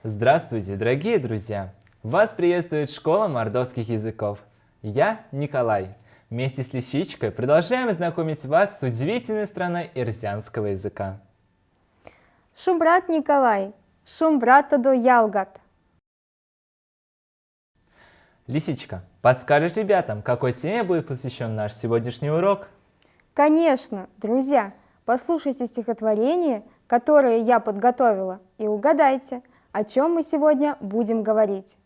Здравствуйте, дорогие друзья! Вас приветствует школа мордовских языков. Я Николай. Вместе с Лисичкой продолжаем знакомить вас с удивительной страной эрзянского языка. Шумбрат Николай, Шумбрата до Ялгат. Лисичка, подскажешь ребятам, какой теме будет посвящен наш сегодняшний урок? Конечно, друзья, послушайте стихотворение, которое я подготовила, и угадайте, о чем мы сегодня будем говорить.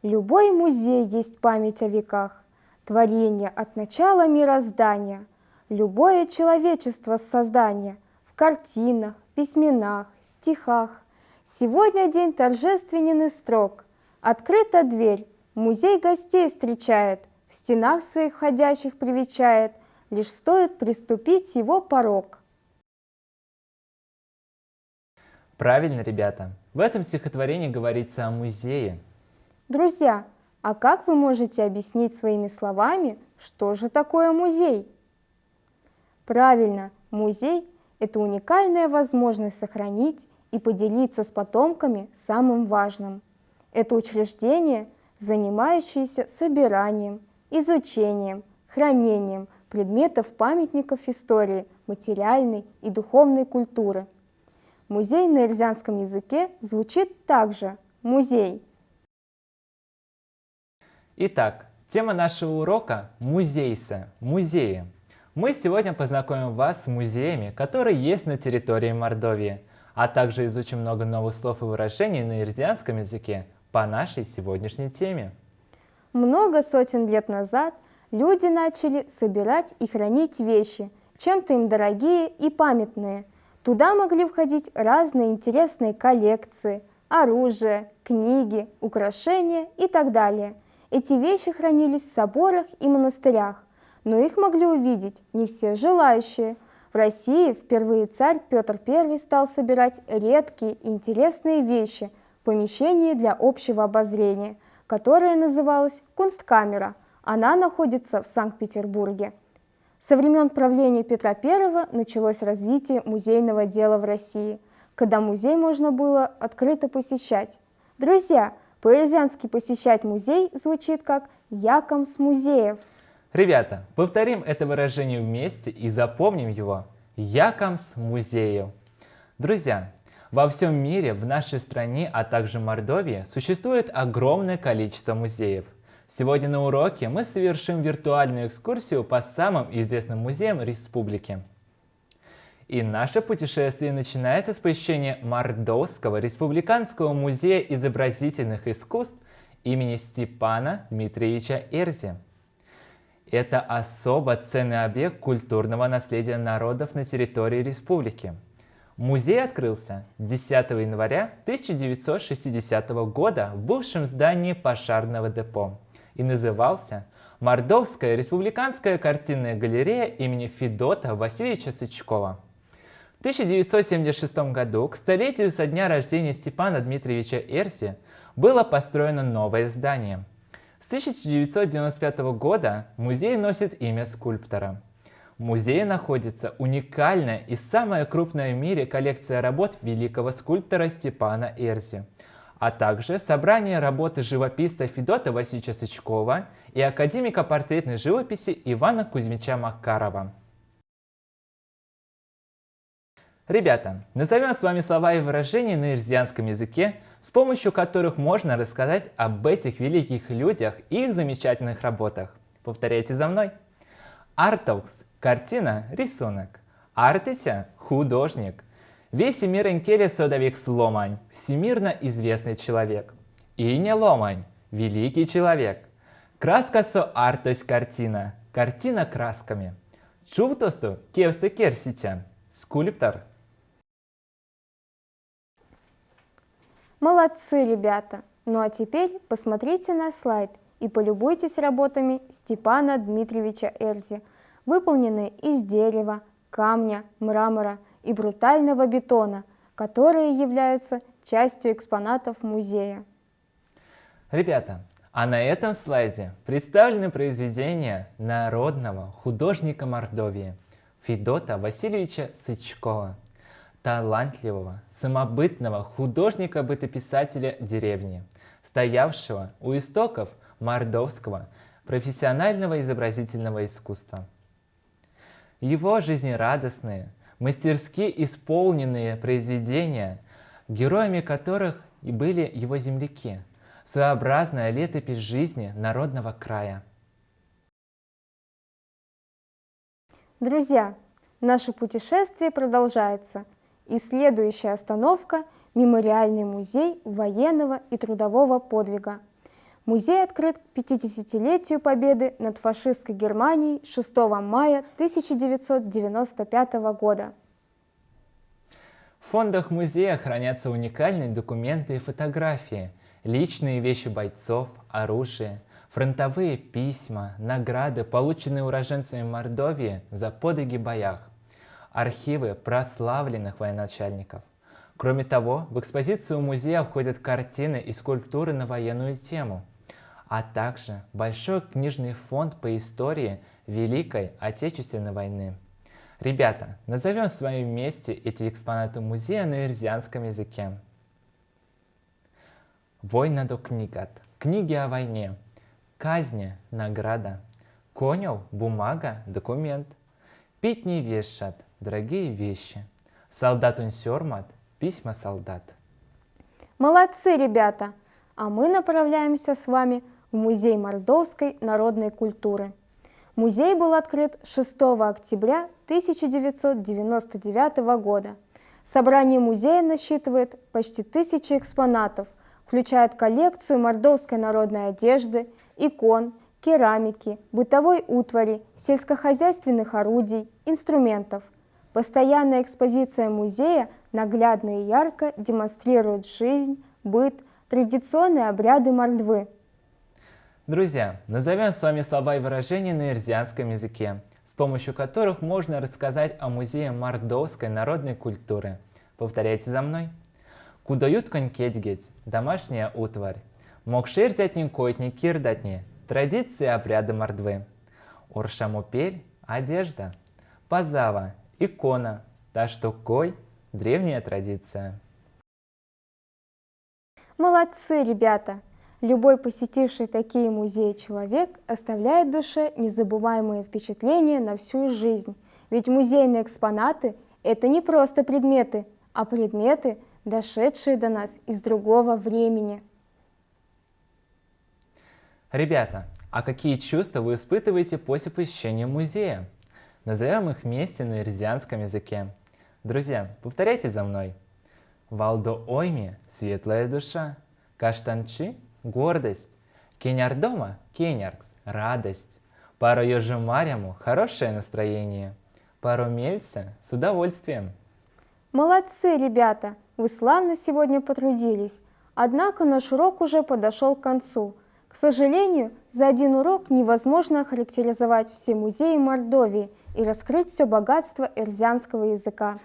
Любой музей есть память о веках, творение от начала мироздания, любое человечество создания в картинах, письменах, стихах. Сегодня день торжественен и строг, открыта дверь, музей гостей встречает, в стенах своих входящих привечает, лишь стоит приступить его порог. Правильно, ребята. В этом стихотворении говорится о музее. Друзья, а как вы можете объяснить своими словами, что же такое музей? Правильно, музей – это уникальная возможность сохранить и поделиться с потомками самым важным. Это учреждение, занимающееся собиранием, изучением, хранением предметов памятников истории, материальной и духовной культуры. Музей на эрзянском языке звучит также «музей». Итак, тема нашего урока – музейса, музеи. Мы сегодня познакомим вас с музеями, которые есть на территории Мордовии, а также изучим много новых слов и выражений на эрзянском языке по нашей сегодняшней теме. Много сотен лет назад люди начали собирать и хранить вещи, чем-то им дорогие и памятные. Туда могли входить разные интересные коллекции, оружие, книги, украшения и так далее. Эти вещи хранились в соборах и монастырях, но их могли увидеть не все желающие. В России впервые царь Петр I стал собирать редкие и интересные вещи в помещении для общего обозрения, которое называлось Кунсткамера. Она находится в Санкт-Петербурге. Со времен правления Петра I началось развитие музейного дела в России, когда музей можно было открыто посещать. Друзья, по-эрзянски посещать музей звучит как «якомс музеев». Ребята, повторим это выражение вместе и запомним его. Якомс музеев. Друзья, во всем мире, в нашей стране, а также Мордовии существует огромное количество музеев. Сегодня на уроке мы совершим виртуальную экскурсию по самым известным музеям республики. И наше путешествие начинается с посещения Мордовского республиканского музея изобразительных искусств имени Степана Дмитриевича Эрзи. Это особо ценный объект культурного наследия народов на территории республики. Музей открылся 10 января 1960 года в бывшем здании пожарного депо и назывался Мордовская республиканская картинная галерея имени Федота Васильевича Сычкова. В 1976 году, к столетию со дня рождения Степана Дмитриевича Эрзи, было построено новое здание. С 1995 года музей носит имя скульптора. В музее находится уникальная и самая крупная в мире коллекция работ великого скульптора Степана Эрзи, а также собрание работы живописца Федота Васильевича Сычкова и академика портретной живописи Ивана Кузьмича Макарова. Ребята, назовем с вами слова и выражения на эрзянском языке, с помощью которых можно рассказать об этих великих людях и их замечательных работах. Повторяйте за мной. Артаукс – картина, рисунок. Артитя – художник. Весемир Содовик Ломань – всемирно известный человек. Иня Ломань – великий человек. Краскасо Артось картина, картина красками. Чувтосту Кевсты Керсича – скульптор. Молодцы, ребята! Ну а теперь посмотрите на слайд и полюбуйтесь работами Степана Дмитриевича Эрзи, выполненные из дерева, камня, мрамора и брутального бетона, которые являются частью экспонатов музея. Ребята, а на этом слайде представлены произведения народного художника Мордовии Федота Васильевича Сычкова. талантливого, самобытного художника-бытописателя деревни, стоявшего у истоков мордовского профессионального изобразительного искусства. Его жизнерадостные, мастерски исполненные произведения, героями которых и были его земляки, своеобразная летопись жизни народного края. Друзья, наше путешествие продолжается, и следующая остановка – Мемориальный музей военного и трудового подвига. Музей открыт к 50-летию победы над фашистской Германией 6 мая 1995 года. В фондах музея хранятся уникальные документы и фотографии, личные вещи бойцов, оружие, фронтовые письма, награды, полученные уроженцами Мордовии за подвиги в боях, архивы прославленных военачальников. Кроме того, в экспозицию музея входят картины и скульптуры на военную тему, а также большой книжный фонд по истории Великой Отечественной войны. Ребята, назовем с вами вместе эти экспонаты музея на ирзианском языке. Война до книгат. Книги о войне. Казни. Награда. Конел. Бумага. Документ. Пить не вешат. Дорогие вещи. Солдатун сёрмат. Письма солдат. Молодцы, ребята! А мы направляемся с вами в Музей мордовской народной культуры. Музей был открыт 6 октября 1999 года. Собрание музея насчитывает почти 1000 экспонатов, включает коллекцию мордовской народной одежды, икон, керамики, бытовой утвари, сельскохозяйственных орудий, инструментов. Постоянная экспозиция музея наглядно и ярко демонстрирует жизнь, быт, традиционные обряды Мордвы. Друзья, назовем с вами слова и выражения на ирзианском языке, с помощью которых можно рассказать о музее мордовской народной культуры. Повторяйте за мной. Кудают конькеть, домашняя утварь. Мокшир дятни койтни кирдатни, традиции обряды Мордвы. Уршамупель – одежда. Пазава – икона. Таштукой – древняя традиция. Молодцы, ребята! Любой посетивший такие музеи человек оставляет в душе незабываемые впечатления на всю жизнь. Ведь музейные экспонаты – это не просто предметы, а предметы, дошедшие до нас из другого времени. Ребята, а какие чувства вы испытываете после посещения музея? Назовем их вместе на ирзианском языке. Друзья, повторяйте за мной. Валдо ойми – светлая душа, каштанчи – гордость, кенярдома – кеняркс – радость, пару ежемаряму – хорошее настроение, пару мельса – с удовольствием. Молодцы, ребята! Вы славно сегодня потрудились. Однако наш урок уже подошел к концу. К сожалению, за один урок невозможно охарактеризовать все музеи Мордовии и раскрыть все богатство эрзианского языка.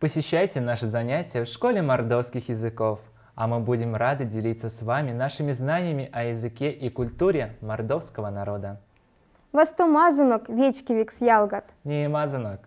Посещайте наши занятия в школе мордовских языков, а мы будем рады делиться с вами нашими знаниями о языке и культуре мордовского народа. Вастомазанок вечки викс ялгат. Не мазанок.